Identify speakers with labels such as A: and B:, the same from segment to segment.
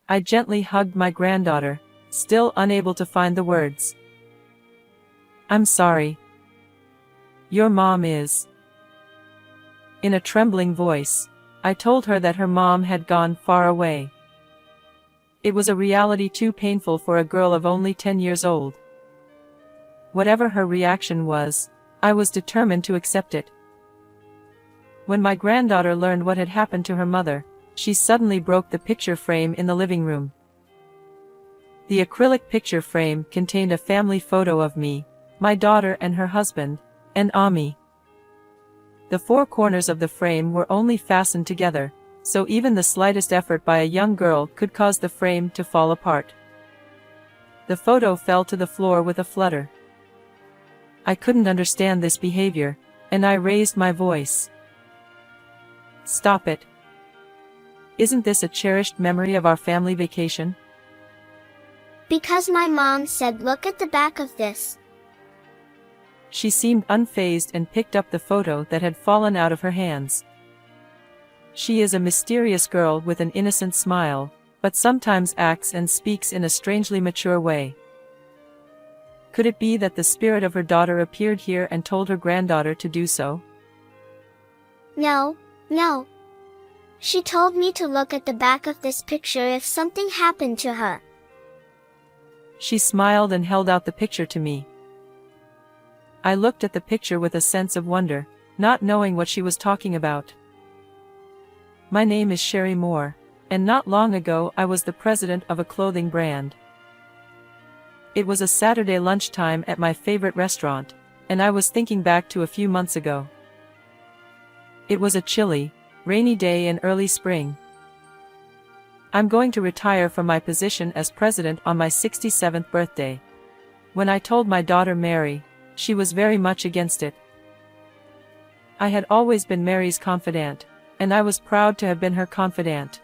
A: I gently hugged my granddaughter, still unable to find the words. I'm sorry. Your mom is. In a trembling voice, I told her that her mom had gone far away. It was a reality too painful for a girl of only 10 years old. Whatever her reaction was, I was determined to accept it. When my granddaughter learned what had happened to her mother, she suddenly broke the picture frame in the living room. The acrylic picture frame contained a family photo of me, my daughter and her husband, and Ami. The four corners of the frame were only fastened together, so even the slightest effort by a young girl could cause the frame to fall apart. The photo fell to the floor with a flutter. I couldn't understand this behavior, and I raised my voice. Stop it. Isn't this a cherished memory of our family vacation?
B: Because my mom said look at the back of this.
A: She seemed unfazed and picked up the photo that had fallen out of her hands. She is a mysterious girl with an innocent smile, but sometimes acts and speaks in a strangely mature way. Could it be that the spirit of her daughter appeared here and told her granddaughter to do so?
B: No. She told me to look at the back of this picture if something happened to her.
A: She smiled and held out the picture to me. I looked at the picture with a sense of wonder, not knowing what she was talking about. My name is Sherry Moore, and not long ago I was the president of a clothing brand. It was a Saturday lunchtime at my favorite restaurant, and I was thinking back to a few months ago. It was a chilly, rainy day in early spring. I'm going to retire from my position as president on my 67th birthday. When I told my daughter Mary, she was very much against it. I had always been Mary's confidant, and I was proud to have been her confidant.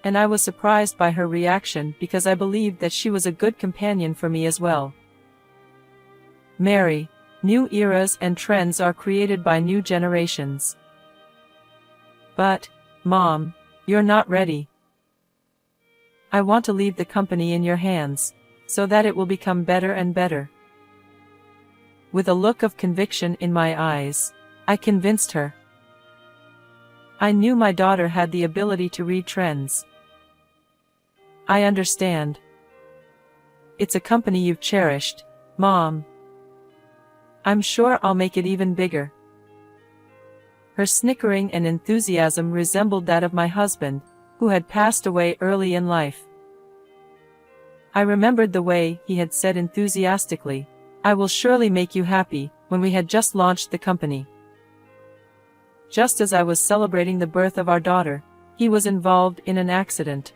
A: And I was surprised by her reaction because I believed that she was a good companion for me as well. Mary, new eras and trends are created by new generations. But, Mom, you're not ready. I want to leave the company in your hands, so that it will become better and better. With a look of conviction in my eyes, I convinced her. I knew my daughter had the ability to read trends. I understand. It's a company you've cherished, Mom. I'm sure I'll make it even bigger. Her snickering and enthusiasm resembled that of my husband, who had passed away early in life. I remembered the way he had said enthusiastically, "I will surely make you happy," when we had just launched the company. Just as I was celebrating the birth of our daughter, he was involved in an accident.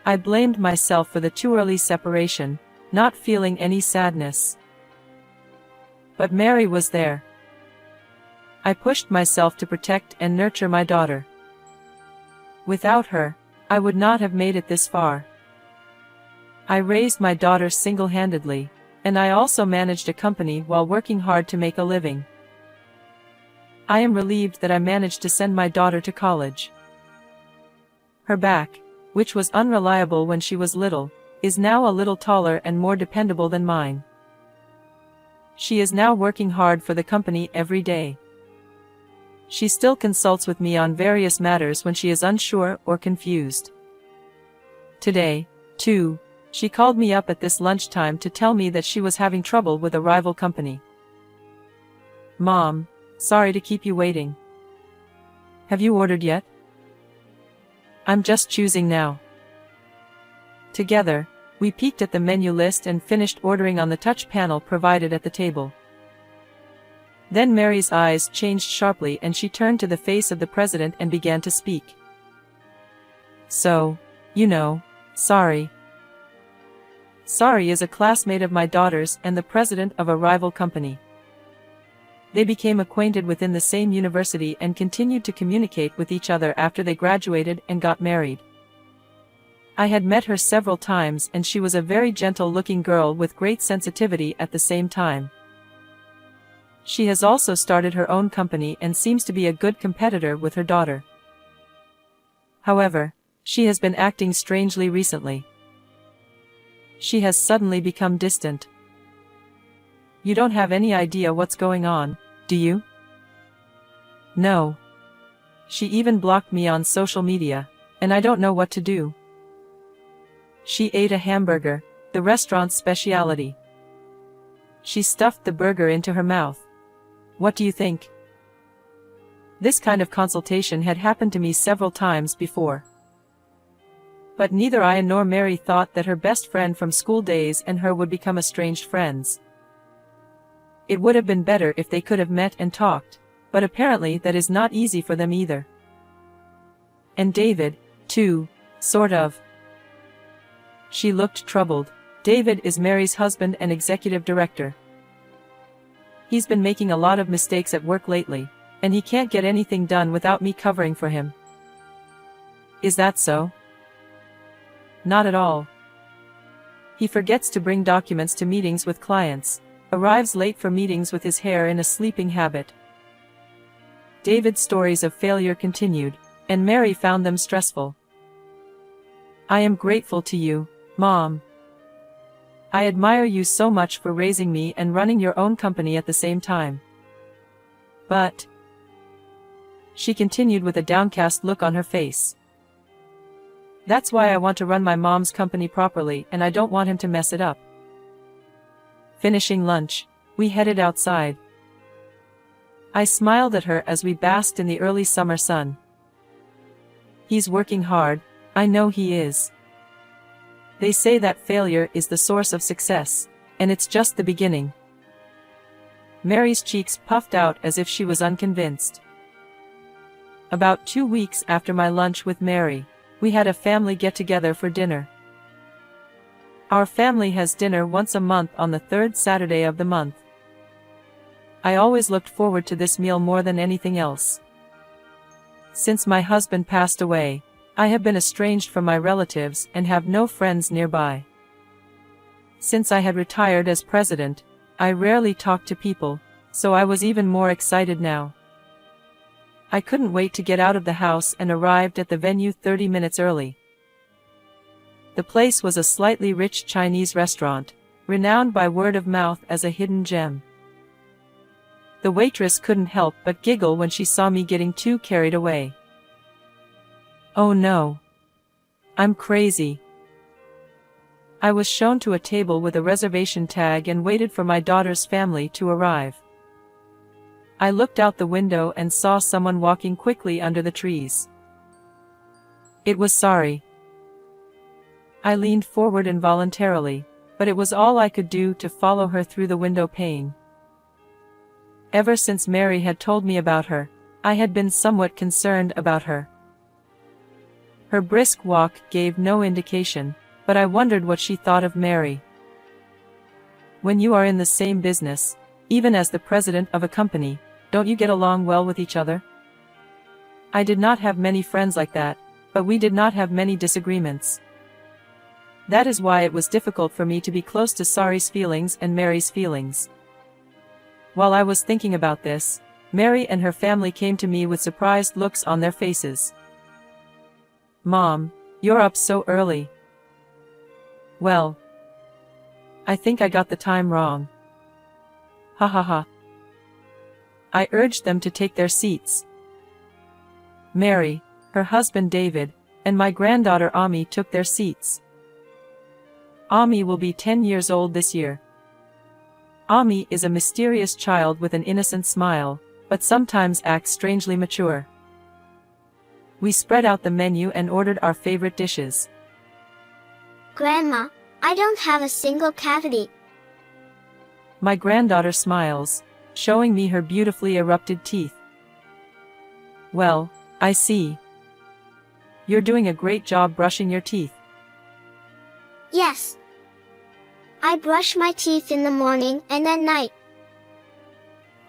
A: I blamed myself for the too early separation, not feeling any sadness. But Mary was there. I pushed myself to protect and nurture my daughter. Without her, I would not have made it this far. I raised my daughter single-handedly, and I also managed a company while working hard to make a living. I am relieved that I managed to send my daughter to college. Her back, which was unreliable when she was little, is now a little taller and more dependable than mine. She is now working hard for the company every day. She still consults with me on various matters when she is unsure or confused. Today, too, she called me up at this lunchtime to tell me that she was having trouble with a rival company. "Mom, sorry to keep you waiting. Have you ordered yet?" "I'm just choosing now." Together, we peeked at the menu list and finished ordering on the touch panel provided at the table. Then Mary's eyes changed sharply and she turned to the face of the president and began to speak. "So, sorry. Sorry is a classmate of my daughter's and the president of a rival company. They became acquainted within the same university and continued to communicate with each other after they graduated and got married. I had met her several times and she was a very gentle-looking girl with great sensitivity at the same time. She has also started her own company and seems to be a good competitor with her daughter. However, She has been acting strangely recently. She has suddenly become distant. You don't have any idea what's going on, do you? No. She even blocked me on social media, and I don't know what to do. She ate a hamburger, the restaurant's specialty. She stuffed the burger into her mouth. What do you think? This kind of consultation had happened to me several times before. But neither I nor Mary thought that her best friend from school days and her would become estranged friends. It would have been better if they could have met and talked, but apparently that is not easy for them either. And David, too, sort of. She looked troubled. David is Mary's husband and executive director. He's been making a lot of mistakes at work lately, and he can't get anything done without me covering for him. Is that so? Not at all. He forgets to bring documents to meetings with clients, arrives late for meetings with his hair in a sleeping habit. David's stories of failure continued, and Mary found them stressful. I am grateful to you, Mom. I admire you so much for raising me and running your own company at the same time. But, she continued with a downcast look on her face, that's why I want to run my mom's company properly, and I don't want him to mess it up. Finishing lunch, we headed outside. I smiled at her as we basked in the early summer sun. He's working hard, I know he is. They say that failure is the source of success, and it's just the beginning. Mary's cheeks puffed out as if she was unconvinced. About 2 weeks after my lunch with Mary, we had a family get-together for dinner. Our family has dinner once a month on the third Saturday of the month. I always looked forward to this meal more than anything else. Since my husband passed away, I have been estranged from my relatives and have no friends nearby. Since I had retired as president, I rarely talked to people, so I was even more excited now. I couldn't wait to get out of the house and arrived at the venue 30 minutes early. The place was a slightly rich Chinese restaurant, renowned by word of mouth as a hidden gem. The waitress couldn't help but giggle when she saw me getting too carried away. Oh no. I'm crazy. I was shown to a table with a reservation tag and waited for my daughter's family to arrive. I looked out the window and saw someone walking quickly under the trees. It was Sari. I leaned forward involuntarily, but it was all I could do to follow her through the window pane. Ever since Mary had told me about her, I had been somewhat concerned about her. Her brisk walk gave no indication, but I wondered what she thought of Mary. When you are in the same business, even as the president of a company, don't you get along well with each other? I did not have many friends like that, but we did not have many disagreements. That is why it was difficult for me to be close to Sari's feelings and Mary's feelings. While I was thinking about this, Mary and her family came to me with surprised looks on their faces. Mom, you're up so early. Well, I think I got the time wrong. Ha ha ha. I urged them to take their seats. Mary, her husband David, and my granddaughter Ami took their seats. Ami will be 10 years old this year. Ami is a mysterious child with an innocent smile, but sometimes acts strangely mature. We spread out the menu and ordered our favorite dishes.
B: Grandma, I don't have a single cavity.
A: My granddaughter smiles, showing me her beautifully erupted teeth. Well, I see. You're doing a great job brushing your teeth.
B: Yes. I brush my teeth in the morning and at night.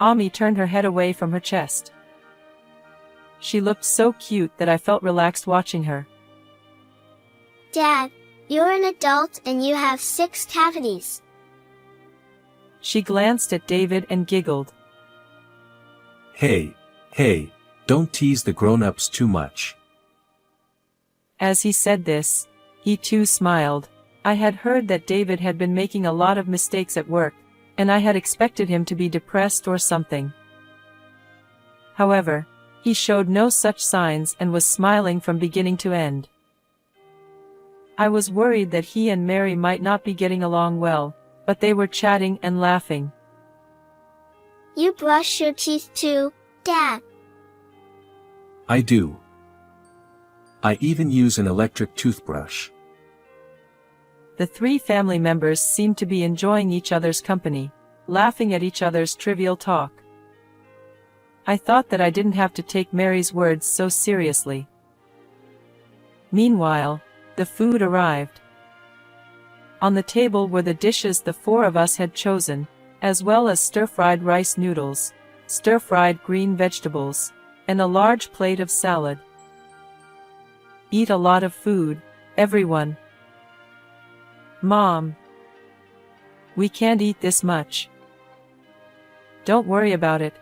A: Ami turned her head away from her chest. She looked so cute that I felt relaxed watching her.
B: Dad, you're an adult and you have 6 cavities.
A: She glanced at David and giggled.
C: Hey, don't tease the grown-ups too much.
A: As he said this, he too smiled. I had heard that David had been making a lot of mistakes at work, and I had expected him to be depressed or something. However, he showed no such signs and was smiling from beginning to end. I was worried that he and Mary might not be getting along well, but they were chatting and laughing.
B: You brush your teeth too, Dad?
C: I do. I even use an electric toothbrush.
A: The three family members seemed to be enjoying each other's company, laughing at each other's trivial talk. I thought that I didn't have to take Mary's words so seriously. Meanwhile, the food arrived. On the table were the dishes the four of us had chosen, as well as stir-fried rice noodles, stir-fried green vegetables, and a large plate of salad. Eat a lot of food, everyone. Mom. We can't eat this much. Don't worry about it.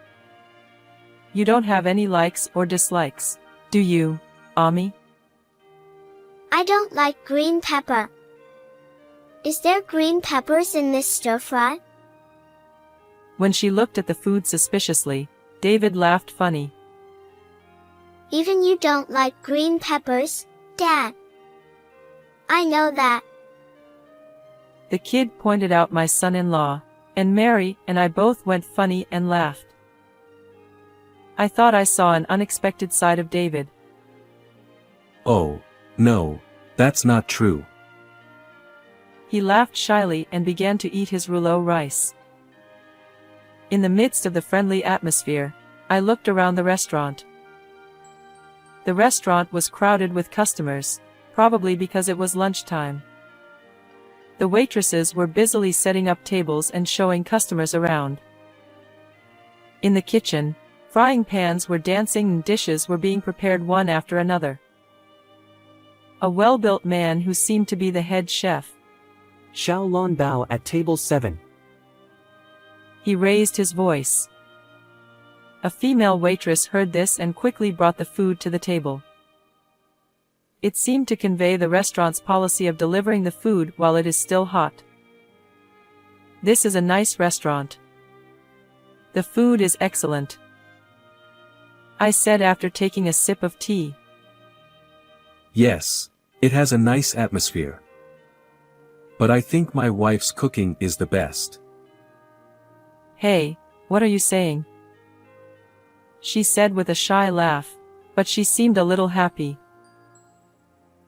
A: You don't have any likes or dislikes, do you, Ami?
B: I don't like green pepper. Is there green peppers in this stir-fry?
A: When she looked at the food suspiciously, David laughed funny.
B: Even you don't like green peppers, Dad? I know that.
A: The kid pointed out my son-in-law, and Mary and I both went funny and laughed. I thought I saw an unexpected side of David.
C: Oh, no, that's not true.
A: He laughed shyly and began to eat his rouleau rice. In the midst of the friendly atmosphere, I looked around the restaurant. The restaurant was crowded with customers, probably because it was lunchtime. The waitresses were busily setting up tables and showing customers around. In the kitchen, frying pans were dancing and dishes were being prepared one after another. A well-built man who seemed to be the head chef.
D: Xiao Lon Bao at table 7.
A: He raised his voice. A female waitress heard this and quickly brought the food to the table. It seemed to convey the restaurant's policy of delivering the food while it is still hot. This is a nice restaurant. The food is excellent, I said after taking a sip of tea.
C: Yes, it has a nice atmosphere. But I think my wife's cooking is the best.
A: Hey, what are you saying? She said with a shy laugh, but she seemed a little happy.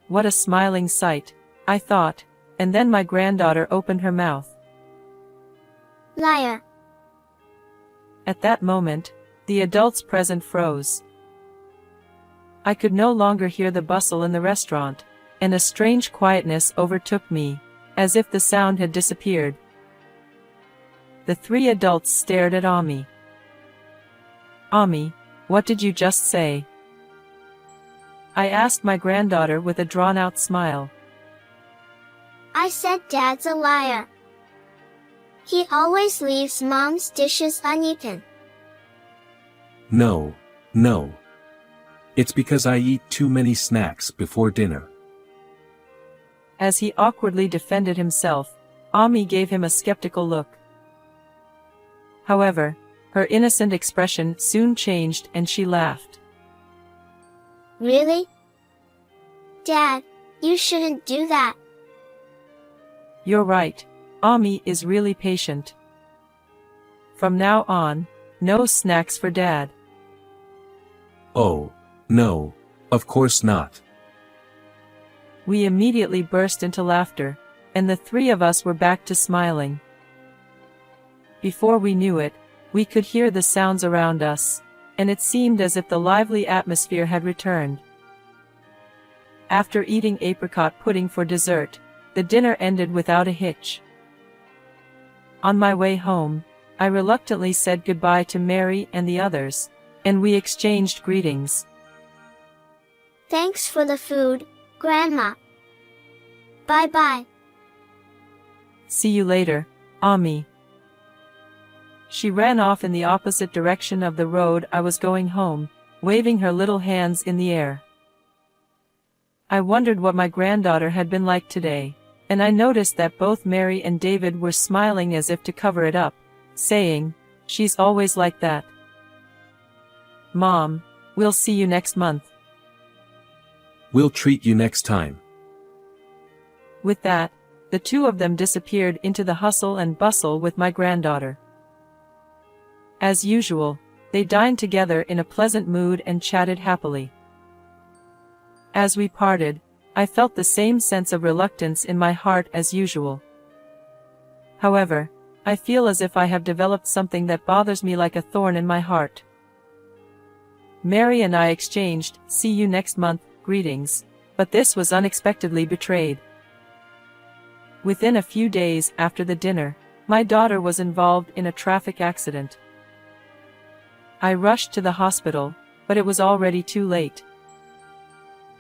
A: What a smiling sight, I thought, and then my granddaughter opened her mouth.
B: Liar.
A: At that moment, the adults present froze. I could no longer hear the bustle in the restaurant, and a strange quietness overtook me, as if the sound had disappeared. The three adults stared at Ami. Ami, what did you just say? I asked my granddaughter with a drawn-out smile.
B: I said Dad's a liar. He always leaves Mom's dishes uneaten.
C: No, no. It's because I eat too many snacks before dinner.
A: As he awkwardly defended himself, Ami gave him a skeptical look. However, her innocent expression soon changed and she laughed.
B: Really? Dad, you shouldn't do that.
A: You're right, Ami is really patient. From now on, no snacks for Dad.
C: Oh, no, of course not.
A: We immediately burst into laughter, and the three of us were back to smiling. Before we knew it, we could hear the sounds around us, and it seemed as if the lively atmosphere had returned. After eating apricot pudding for dessert, the dinner ended without a hitch. On my way home, I reluctantly said goodbye to Mary and the others, and we exchanged greetings.
B: Thanks for the food, Grandma. Bye-bye.
A: See you later, Ami. She ran off in the opposite direction of the road I was going home, waving her little hands in the air. I wondered what my granddaughter had been like today, and I noticed that both Mary and David were smiling as if to cover it up, saying, "She's always like that." "Mom, we'll see you next month."
C: We'll treat you next time.
A: With that, the two of them disappeared into the hustle and bustle with my granddaughter. As usual, they dined together in a pleasant mood and chatted happily. As we parted, I felt the same sense of reluctance in my heart as usual. However, I feel as if I have developed something that bothers me like a thorn in my heart. Mary and I exchanged "see you next month" greetings, but this was unexpectedly betrayed. Within a few days after the dinner, my daughter was involved in a traffic accident. I rushed to the hospital, but it was already too late.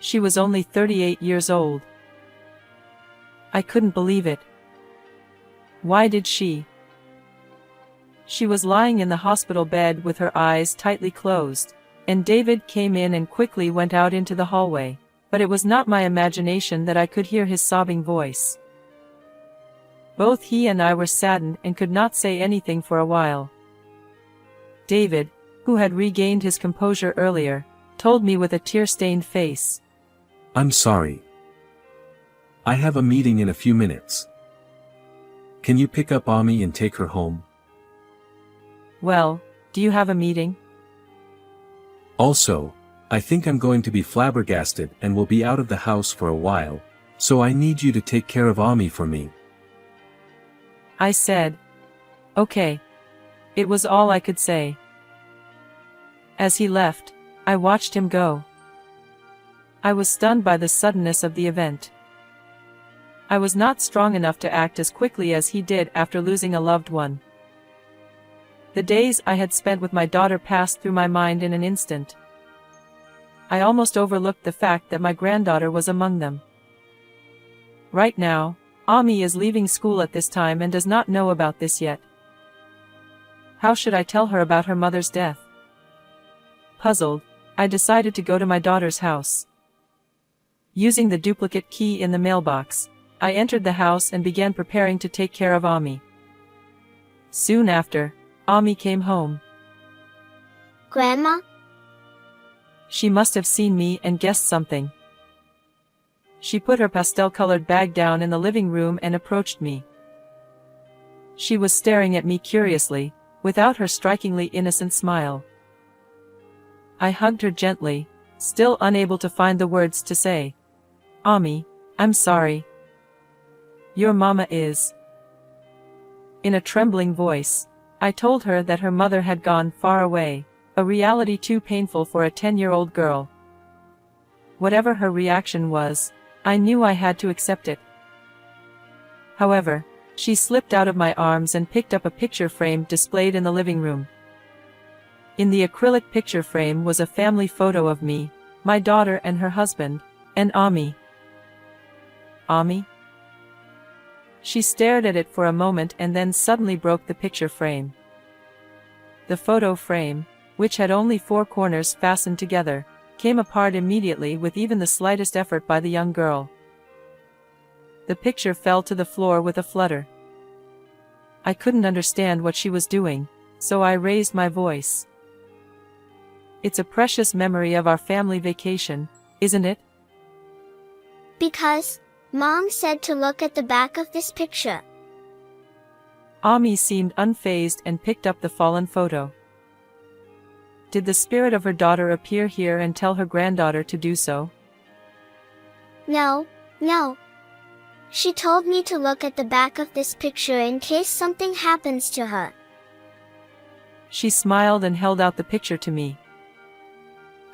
A: She was only 38 years old. I couldn't believe it. Why did she? She was lying in the hospital bed with her eyes tightly closed, and David came in and quickly went out into the hallway, but it was not my imagination that I could hear his sobbing voice. Both he and I were saddened and could not say anything for a while. David, who had regained his composure earlier, told me with a tear-stained face,
C: I'm sorry. I have a meeting in a few minutes. Can you pick up Ami and take her home?
A: "Well, do you have a meeting?"
C: Also, I think I'm going to be flabbergasted and will be out of the house for a while, so I need you to take care of Ami for me.
A: I said, "Okay." It was all I could say. As he left, I watched him go. I was stunned by the suddenness of the event. I was not strong enough to act as quickly as he did after losing a loved one. The days I had spent with my daughter passed through my mind in an instant. I almost overlooked the fact that my granddaughter was among them. Right now, Ami is leaving school at this time and does not know about this yet. How should I tell her about her mother's death? Puzzled, I decided to go to my daughter's house. Using the duplicate key in the mailbox, I entered the house and began preparing to take care of Ami. Soon after, Ami came home.
B: Grandma?
A: She must have seen me and guessed something. She put her pastel-colored bag down in the living room and approached me. She was staring at me curiously, without her strikingly innocent smile. I hugged her gently, still unable to find the words to say, "Ami, I'm sorry. Your mama is." In a trembling voice, I told her that her mother had gone far away, a reality too painful for a 10-year-old girl. Whatever her reaction was, I knew I had to accept it. However, she slipped out of my arms and picked up a picture frame displayed in the living room. In the acrylic picture frame was a family photo of me, my daughter and her husband, and Ami. Ami? She stared at it for a moment and then suddenly broke the picture frame. The photo frame, which had only 4 corners fastened together, came apart immediately with even the slightest effort by the young girl. The picture fell to the floor with a flutter. I couldn't understand what she was doing, so I raised my voice. "It's a precious memory of our family vacation, isn't it?"
B: Because Mom said to look at the back of this picture.
A: Ami seemed unfazed and picked up the fallen photo. Did the spirit of her daughter appear here and tell her granddaughter to do so?
B: No, no. She told me to look at the back of this picture in case something happens to her.
A: She smiled and held out the picture to me.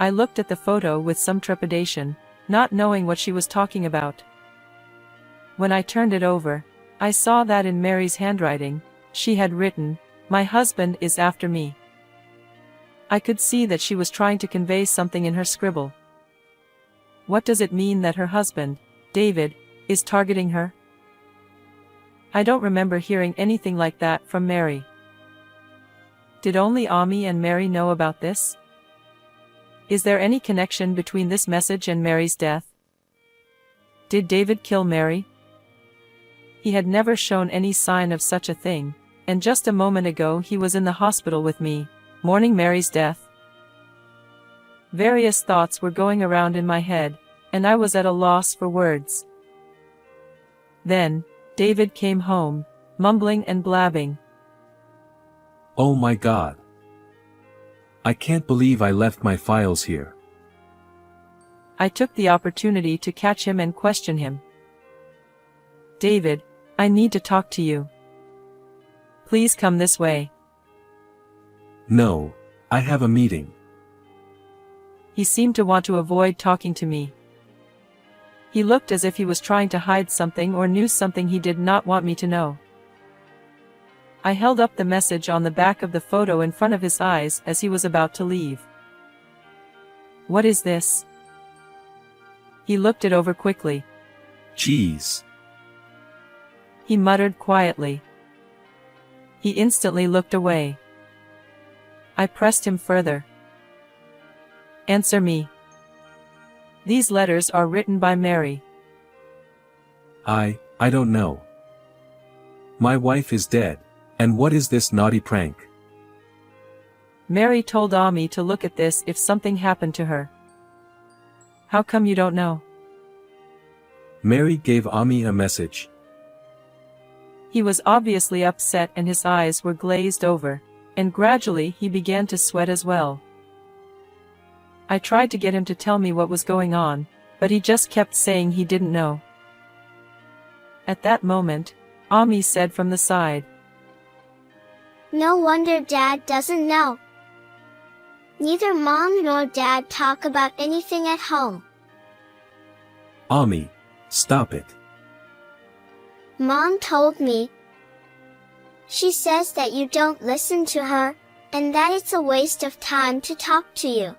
A: I looked at the photo with some trepidation, not knowing what she was talking about. When I turned it over, I saw that in Mary's handwriting, she had written, "My husband is after me." I could see that she was trying to convey something in her scribble. What does it mean that her husband, David, is targeting her? I don't remember hearing anything like that from Mary. Did only Ami and Mary know about this? Is there any connection between this message and Mary's death? Did David kill Mary? He had never shown any sign of such a thing, and just a moment ago he was in the hospital with me, mourning Mary's death. Various thoughts were going around in my head, and I was at a loss for words. Then, David came home, mumbling and blabbing.
C: Oh my God. I can't believe I left my files here.
A: I took the opportunity to catch him and question him. David, I need to talk to you. Please come this way.
C: No, I have a meeting.
A: He seemed to want to avoid talking to me. He looked as if he was trying to hide something or knew something he did not want me to know. I held up the message on the back of the photo in front of his eyes as he was about to leave. What is this? He looked it over quickly.
C: Jeez.
A: He muttered quietly. He instantly looked away. I pressed him further. Answer me. These letters are written by Mary.
C: I don't know. My wife is dead, and what is this naughty prank?
A: Mary told Ami to look at this if something happened to her. How come you don't know?
C: Mary gave Ami a message.
A: He was obviously upset and his eyes were glazed over, and gradually he began to sweat as well. I tried to get him to tell me what was going on, but he just kept saying he didn't know. At that moment, Ami said from the side,
B: No wonder Dad doesn't know. Neither Mom nor Dad talk about anything at home.
C: Ami, stop it.
B: Mom told me. She says that you don't listen to her, and that it's a waste of time to talk to you.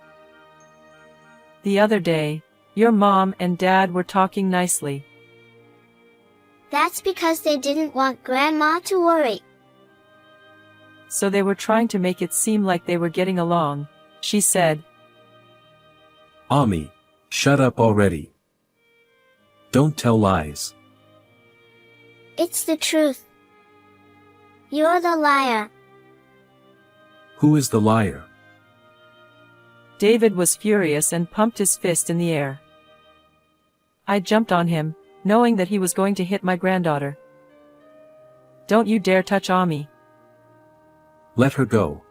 A: The other day, your mom and dad were talking nicely.
B: That's because they didn't want Grandma to worry.
A: So they were trying to make it seem like they were getting along, she said.
C: Ami, shut up already. Don't tell lies.
B: It's the truth. You're the liar.
C: Who is the liar?
A: David was furious and pumped his fist in the air. I jumped on him, knowing that he was going to hit my granddaughter. Don't you dare touch Ami.
C: Let her go.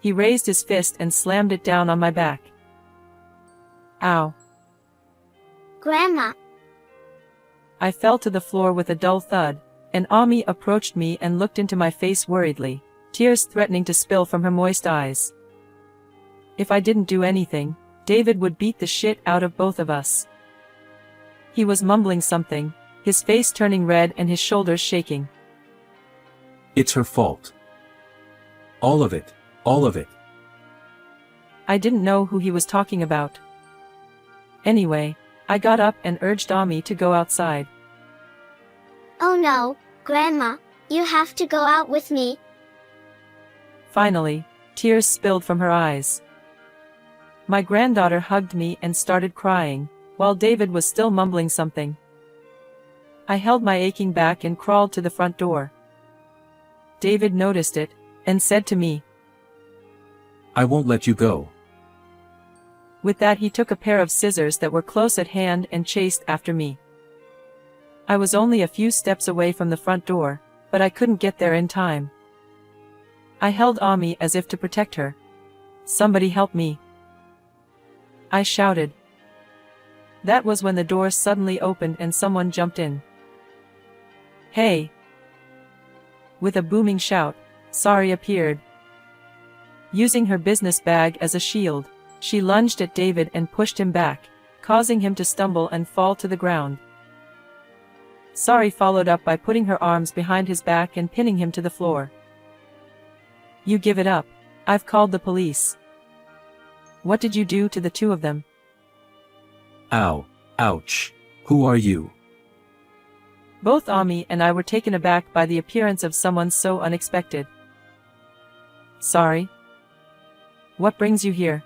A: He raised his fist and slammed it down on my back. Ow.
B: Grandma.
A: I fell to the floor with a dull thud, and Ami approached me and looked into my face worriedly, tears threatening to spill from her moist eyes. If I didn't do anything, David would beat the shit out of both of us. He was mumbling something, his face turning red and his shoulders shaking.
C: It's her fault. All of it, all of it.
A: I didn't know who he was talking about. Anyway, I got up and urged Ami to go outside.
B: Oh no, Grandma, you have to go out with me.
A: Finally, tears spilled from her eyes. My granddaughter hugged me and started crying, while David was still mumbling something. I held my aching back and crawled to the front door. David noticed it, and said to me,
C: I won't let you go.
A: With that he took a pair of scissors that were close at hand and chased after me. I was only a few steps away from the front door, but I couldn't get there in time. I held Ami as if to protect her. Somebody help me. I shouted. That was when the door suddenly opened and someone jumped in. Hey! With a booming shout, Sari appeared. Using her business bag as a shield, she lunged at David and pushed him back, causing him to stumble and fall to the ground. Sari followed up by putting her arms behind his back and pinning him to the floor. You give it up. I've called the police. What did you do to the two of them?
C: Ow, ouch. Who are you?
A: Both Ami and I were taken aback by the appearance of someone so unexpected. Sorry. What brings you here?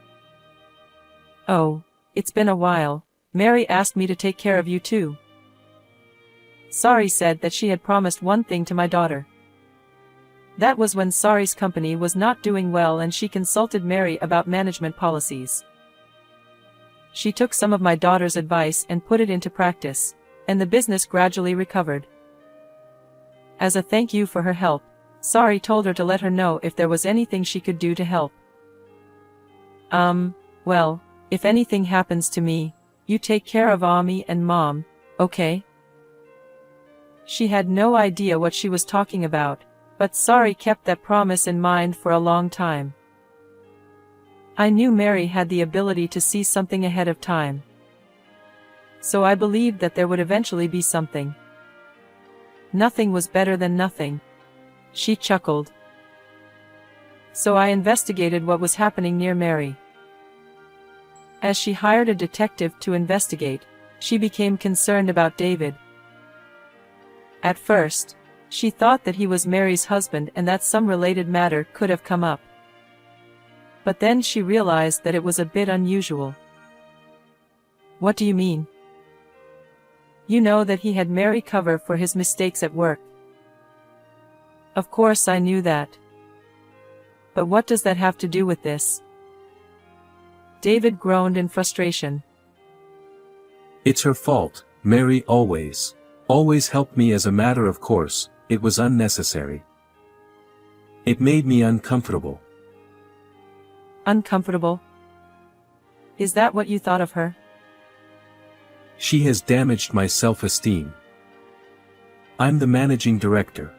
A: Oh, it's been a while. Mary asked me to take care of you too. Sari said that she had promised one thing to my daughter. That was when Sari's company was not doing well and she consulted Mary about management policies. She took some of my daughter's advice and put it into practice, and the business gradually recovered. As a thank you for her help, Sari told her to let her know if there was anything she could do to help. Well, if anything happens to me, you take care of Ami and Mom, okay? She had no idea what she was talking about, but Sari kept that promise in mind for a long time. I knew Mary had the ability to see something ahead of time. So I believed that there would eventually be something. Nothing was better than nothing. She chuckled. So I investigated what was happening near Mary. As she hired a detective to investigate, she became concerned about David. At first, she thought that he was Mary's husband and that some related matter could have come up. But then she realized that it was a bit unusual. What do you mean? You know that he had Mary cover for his mistakes at work. Of course I knew that. But what does that have to do with this? David groaned in frustration.
C: It's her fault. Mary always helped me as a matter of course. It was unnecessary. It made me uncomfortable.
A: Uncomfortable? Is that what you thought of her?
C: She has damaged my self-esteem. I'm the managing director.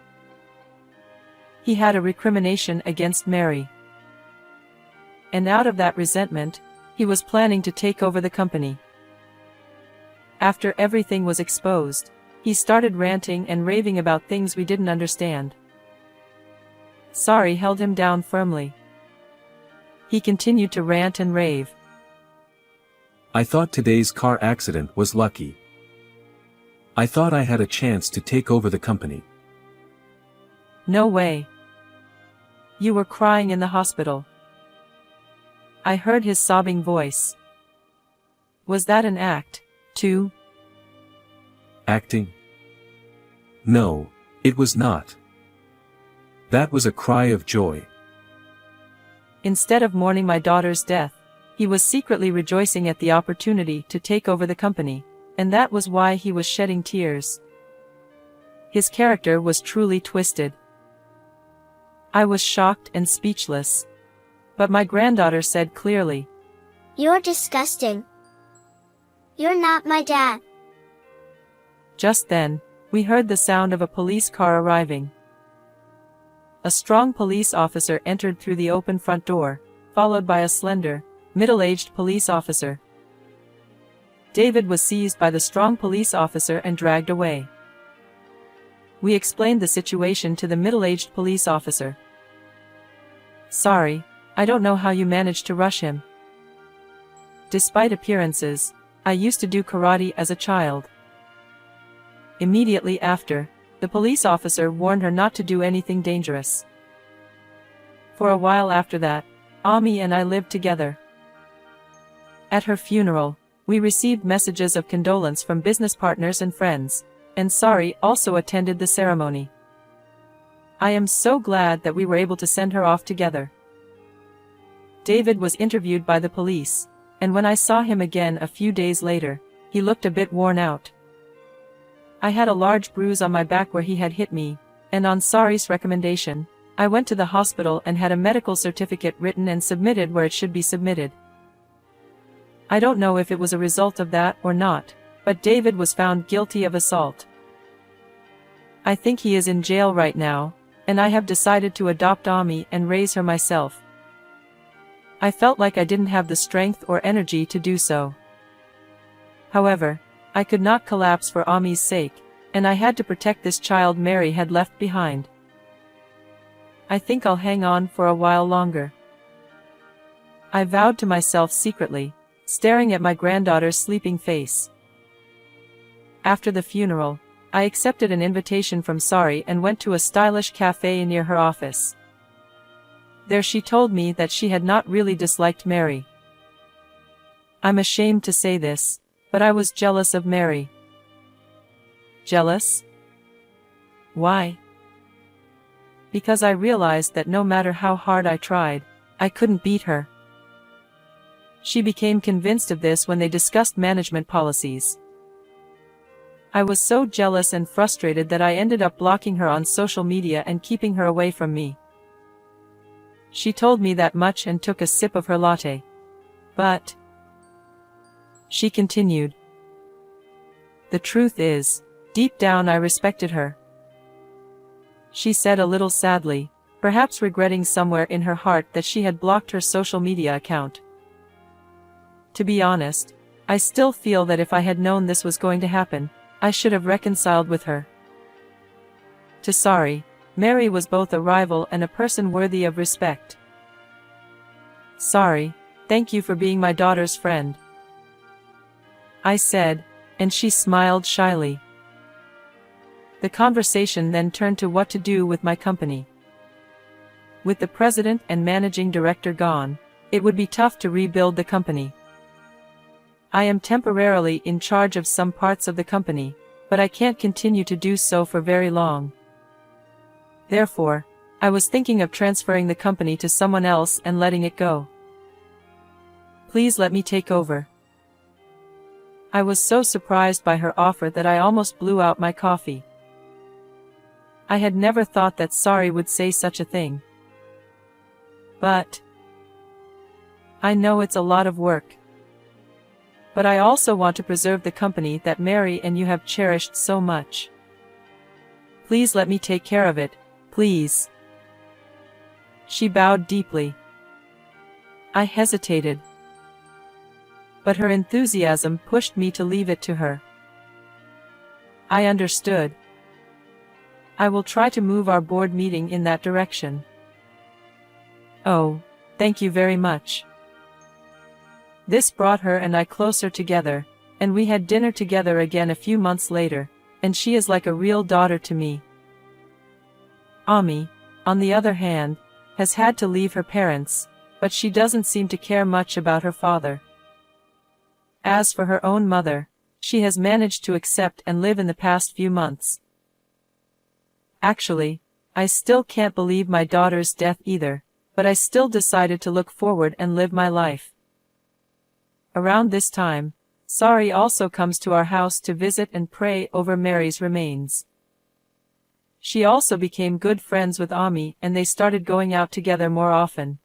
A: He had a recrimination against Mary. And out of that resentment, he was planning to take over the company. After everything was exposed, he started ranting and raving about things we didn't understand. Sari held him down firmly. He continued to rant and rave.
C: I thought today's car accident was lucky. I thought I had a chance to take over the company.
A: No way. You were crying in the hospital. I heard his sobbing voice. Was that an act, too?
C: Acting? No, it was not. That was a cry of joy.
A: Instead of mourning my daughter's death, he was secretly rejoicing at the opportunity to take over the company, and that was why he was shedding tears. His character was truly twisted. I was shocked and speechless. But my granddaughter said clearly,
B: You're disgusting. You're not my dad.
A: Just then, we heard the sound of a police car arriving. A strong police officer entered through the open front door, followed by a slender, middle-aged police officer. David was seized by the strong police officer and dragged away. We explained the situation to the middle-aged police officer. Sorry, I don't know how you managed to rush him. Despite appearances, I used to do karate as a child. Immediately after, the police officer warned her not to do anything dangerous. For a while after that, Ami and I lived together. At her funeral, we received messages of condolence from business partners and friends, and Sari also attended the ceremony. I am so glad that we were able to send her off together. David was interviewed by the police, and when I saw him again a few days later, he looked a bit worn out. I had a large bruise on my back where he had hit me, and on Sari's recommendation, I went to the hospital and had a medical certificate written and submitted where it should be submitted. I don't know if it was a result of that or not, but David was found guilty of assault. I think he is in jail right now, and I have decided to adopt Ami and raise her myself. I felt like I didn't have the strength or energy to do so. However, I could not collapse for Ami's sake, and I had to protect this child Mary had left behind. I think I'll hang on for a while longer. I vowed to myself secretly, staring at my granddaughter's sleeping face. After the funeral, I accepted an invitation from Sari and went to a stylish cafe near her office. There she told me that she had not really disliked Mary. I'm ashamed to say this, But I was jealous of Mary. Jealous? Why? Because I realized that no matter how hard I tried, I couldn't beat her. She became convinced of this when they discussed management policies. I was so jealous and frustrated that I ended up blocking her on social media and keeping her away from me. She told me that much and took a sip of her latte. But, she continued, the truth is, deep down I respected her. She said a little sadly, perhaps regretting somewhere in her heart that she had blocked her social media account. To be honest, I still feel that if I had known this was going to happen, I should have reconciled with her. To Sari, Mary was both a rival and a person worthy of respect. Sari, thank you for being my daughter's friend, I said, and she smiled shyly. The conversation then turned to what to do with my company. With the president and managing director gone, it would be tough to rebuild the company. I am temporarily in charge of some parts of the company, but I can't continue to do so for very long. Therefore, I was thinking of transferring the company to someone else and letting it go. Please let me take over. I was so surprised by her offer that I almost blew out my coffee. I had never thought that Sari would say such a thing. But I know it's a lot of work. But I also want to preserve the company that Mary and you have cherished so much. Please let me take care of it, please. She bowed deeply. I hesitated. But her enthusiasm pushed me to leave it to her. I understood. I will try to move our board meeting in that direction. Oh, thank you very much. This brought her and I closer together, and we had dinner together again a few months later, and she is like a real daughter to me. Ami, on the other hand, has had to leave her parents, but she doesn't seem to care much about her father. As for her own mother, she has managed to accept and live in the past few months. Actually, I still can't believe my daughter's death either, but I still decided to look forward and live my life. Around this time, Sari also comes to our house to visit and pray over Mary's remains. She also became good friends with Ami and they started going out together more often.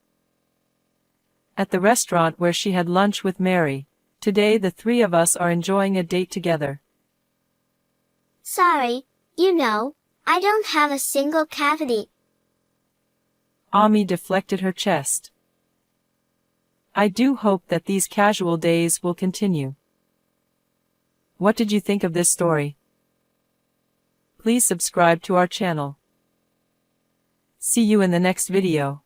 A: At the restaurant where she had lunch with Mary, today the three of us are enjoying a date together.
B: Sorry, I don't have a single cavity.
A: Ami deflected her chest. I do hope that these casual days will continue. What did you think of this story? Please subscribe to our channel. See you in the next video.